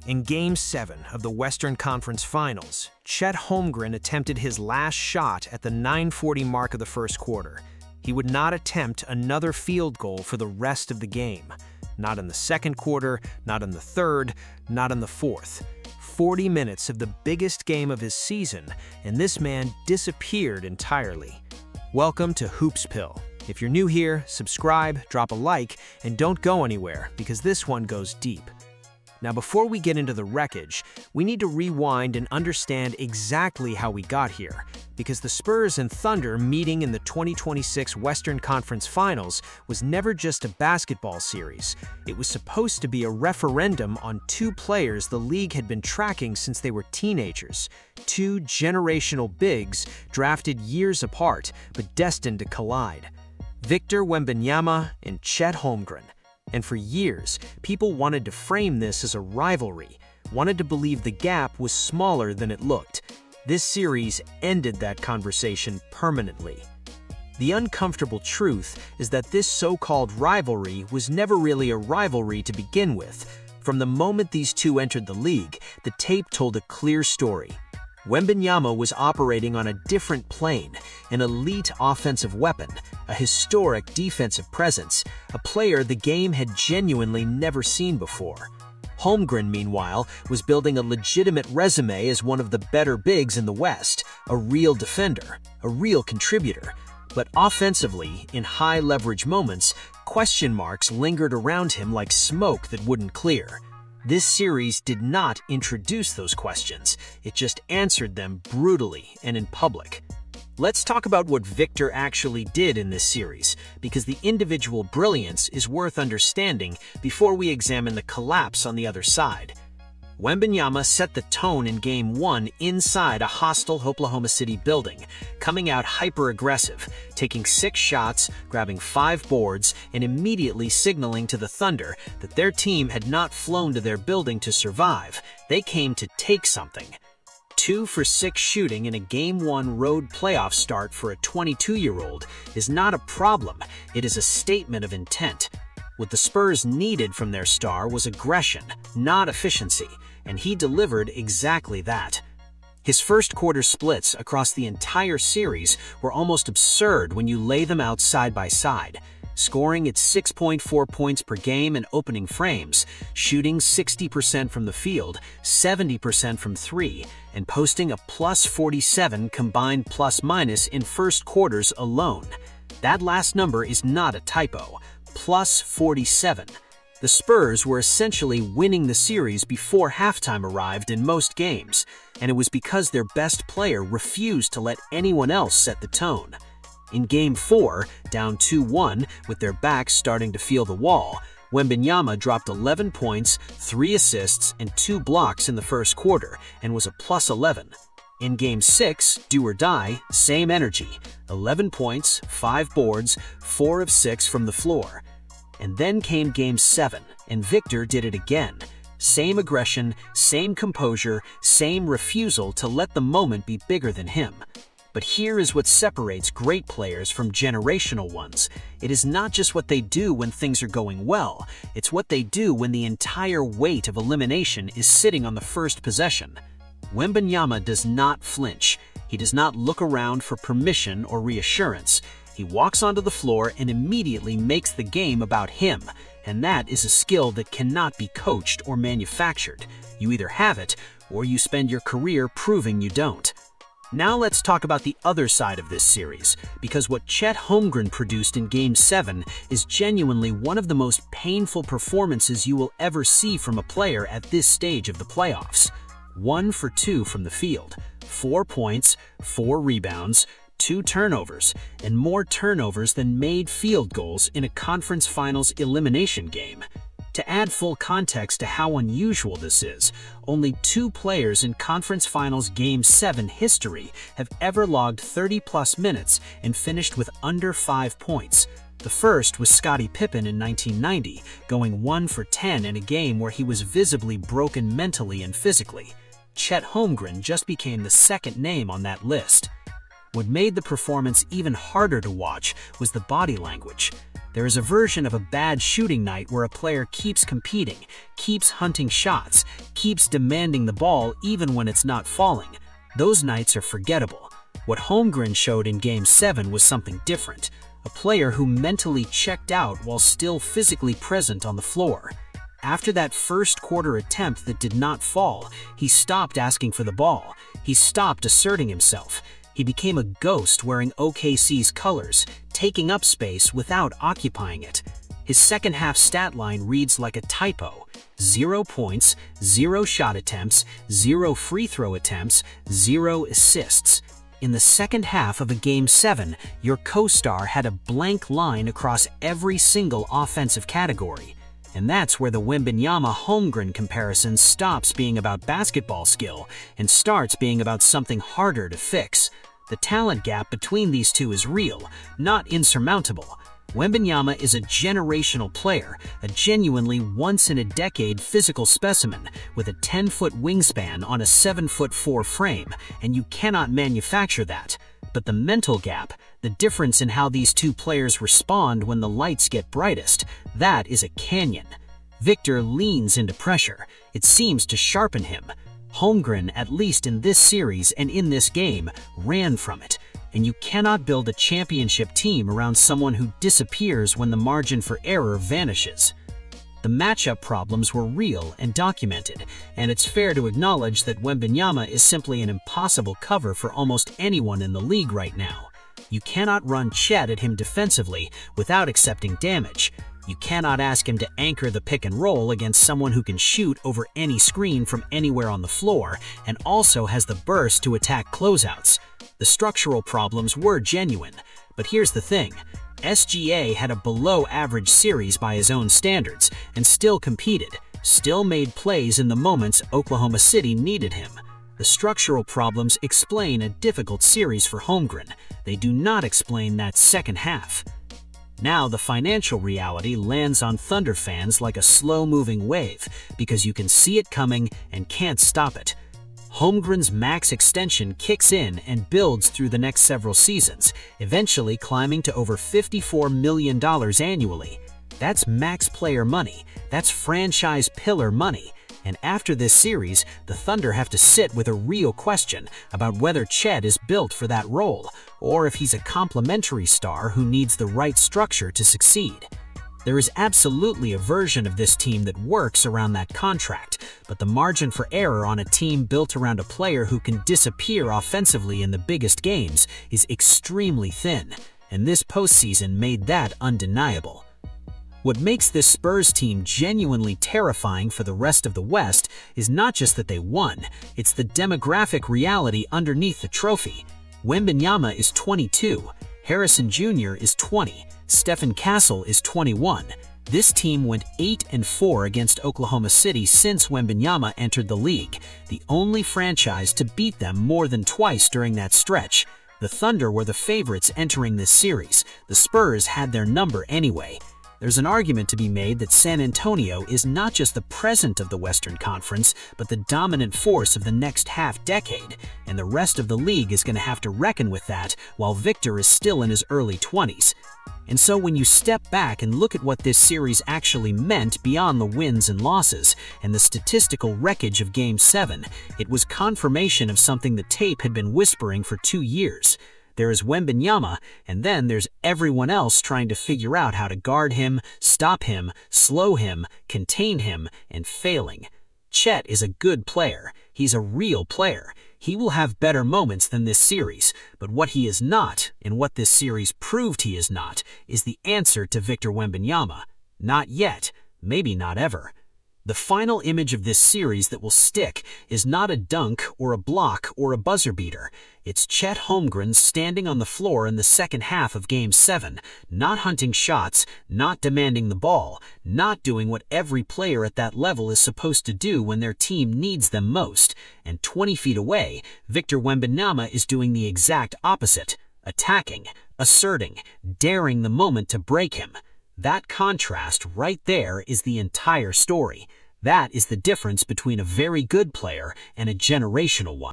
In Game 7 of the Western Conference Finals, Chet Holmgren attempted his last shot at the 9:40 mark of the first quarter. He would not attempt another field goal for the rest of the game. Not in the second quarter, not in the third, not in the fourth. 40 minutes of the biggest game of his season, and this man disappeared entirely. Welcome to Hoops Pill. If you're new here, subscribe, drop a like, and don't go anywhere because this one goes deep. Now, before we get into the wreckage, we need to rewind and understand exactly how we got here, because the Spurs and Thunder meeting in the 2026 Western Conference Finals was never just a basketball series. It was supposed to be a referendum on two players the league had been tracking since they were teenagers, two generational bigs drafted years apart but destined to collide. Victor Wembanyama and Chet Holmgren. And for years, people wanted to frame this as a rivalry, wanted to believe the gap was smaller than it looked. This series ended that conversation permanently. The uncomfortable truth is that this so-called rivalry was never really a rivalry to begin with. From the moment these two entered the league, the tape told a clear story. Wembanyama was operating on a different plane, an elite offensive weapon, a historic defensive presence, a player the game had genuinely never seen before. Holmgren, meanwhile, was building a legitimate resume as one of the better bigs in the West, a real defender, a real contributor. But offensively, in high-leverage moments, question marks lingered around him like smoke that wouldn't clear. This series did not introduce those questions, it just answered them brutally and in public. Let's talk about what Victor actually did in this series, because the individual brilliance is worth understanding before we examine the collapse on the other side. Wembanyama set the tone in Game 1 inside a hostile Oklahoma City building, coming out hyper-aggressive, taking 6 shots, grabbing 5 boards, and immediately signaling to the Thunder that their team had not flown to their building to survive. They came to take something. 2 for 6 shooting in a Game 1 road playoff start for a 22-year-old is not a problem, it is a statement of intent. What the Spurs needed from their star was aggression, not efficiency, and he delivered exactly that. His first quarter splits across the entire series were almost absurd when you lay them out side by side, scoring at 6.4 points per game in opening frames, shooting 60% from the field, 70% from 3, and posting a plus 47 combined plus-minus in first quarters alone. That last number is not a typo. Plus 47. The Spurs were essentially winning the series before halftime arrived in most games, and it was because their best player refused to let anyone else set the tone. In Game 4, down 2-1, with their backs starting to feel the wall, Wembanyama dropped 11 points, 3 assists, and 2 blocks in the first quarter, and was a plus 11. In Game 6, do or die, same energy, 11 points, 5 boards, 4 of 6 from the floor. And then came Game 7, and Victor did it again. Same aggression, same composure, same refusal to let the moment be bigger than him. But here is what separates great players from generational ones. It is not just what they do when things are going well, it's what they do when the entire weight of elimination is sitting on the first possession. Wembanyama does not flinch. He does not look around for permission or reassurance. He walks onto the floor and immediately makes the game about him, and that is a skill that cannot be coached or manufactured. You either have it, or you spend your career proving you don't. Now let's talk about the other side of this series, because what Chet Holmgren produced in Game 7 is genuinely one of the most painful performances you will ever see from a player at this stage of the playoffs. 1 for 2 from the field, 4 points, 4 rebounds, 2 turnovers, and more turnovers than made field goals in a conference finals elimination game. To add full context to how unusual this is, only 2 players in conference finals Game 7 history have ever logged 30-plus minutes and finished with under 5 points. The first was Scottie Pippen in 1990, going 1 for 10 in a game where he was visibly broken mentally and physically. Chet Holmgren just became the second name on that list. What made the performance even harder to watch was the body language. There is a version of a bad shooting night where a player keeps competing, keeps hunting shots, keeps demanding the ball even when it's not falling. Those nights are forgettable. What Holmgren showed in Game 7 was something different. A player who mentally checked out while still physically present on the floor. After that first quarter attempt that did not fall, he stopped asking for the ball. He stopped asserting himself. He became a ghost wearing OKC's colors, taking up space without occupying it. His second half stat line reads like a typo. 0 points, 0 shot attempts, 0 free throw attempts, 0 assists. In the second half of a Game 7, your co-star had a blank line across every single offensive category. And that's where the Wembanyama-Holmgren comparison stops being about basketball skill and starts being about something harder to fix. The talent gap between these two is real, not insurmountable. Wembanyama is a generational player, a genuinely once-in-a-decade physical specimen with a 10-foot wingspan on a 7'4" frame, and you cannot manufacture that. But the mental gap, the difference in how these two players respond when the lights get brightest, that is a canyon. Victor leans into pressure. It seems to sharpen him. Holmgren, at least in this series and in this game, ran from it. And you cannot build a championship team around someone who disappears when the margin for error vanishes. The matchup problems were real and documented, and it's fair to acknowledge that Wembanyama is simply an impossible cover for almost anyone in the league right now. You cannot run Chet at him defensively without accepting damage. You cannot ask him to anchor the pick and roll against someone who can shoot over any screen from anywhere on the floor and also has the burst to attack closeouts. The structural problems were genuine, but here's the thing. SGA had a below-average series by his own standards and still competed, still made plays in the moments Oklahoma City needed him. The structural problems explain a difficult series for Holmgren. They do not explain that second half. Now the financial reality lands on Thunder fans like a slow-moving wave because you can see it coming and can't stop it. Holmgren's max extension kicks in and builds through the next several seasons, eventually climbing to over $54 million annually. That's max player money. That's franchise pillar money. And after this series, the Thunder have to sit with a real question about whether Chet is built for that role, or if he's a complementary star who needs the right structure to succeed. There is absolutely a version of this team that works around that contract, but the margin for error on a team built around a player who can disappear offensively in the biggest games is extremely thin, and this postseason made that undeniable. What makes this Spurs team genuinely terrifying for the rest of the West is not just that they won, it's the demographic reality underneath the trophy. Wembanyama is 22, Harrison Jr. is 20, Stephen Castle is 21. This team went 8-4 against Oklahoma City since Wembanyama entered the league, the only franchise to beat them more than twice during that stretch. The Thunder were the favorites entering this series. The Spurs had their number anyway. There's an argument to be made that San Antonio is not just the present of the Western Conference, but the dominant force of the next half-decade, and the rest of the league is going to have to reckon with that while Victor is still in his early 20s. And so when you step back and look at what this series actually meant beyond the wins and losses and the statistical wreckage of Game 7, it was confirmation of something the tape had been whispering for 2 years. There is Wembanyama, and then there's everyone else trying to figure out how to guard him, stop him, slow him, contain him, and failing. Chet is a good player. He's a real player. He will have better moments than this series, but what he is not, and what this series proved he is not, is the answer to Victor Wembanyama. Not yet, maybe not ever. The final image of this series that will stick is not a dunk or a block or a buzzer beater. It's Chet Holmgren standing on the floor in the second half of Game 7, not hunting shots, not demanding the ball, not doing what every player at that level is supposed to do when their team needs them most. And 20 feet away, Victor Wembanyama is doing the exact opposite, attacking, asserting, daring the moment to break him. That contrast right there is the entire story. That is the difference between a very good player and a generational one.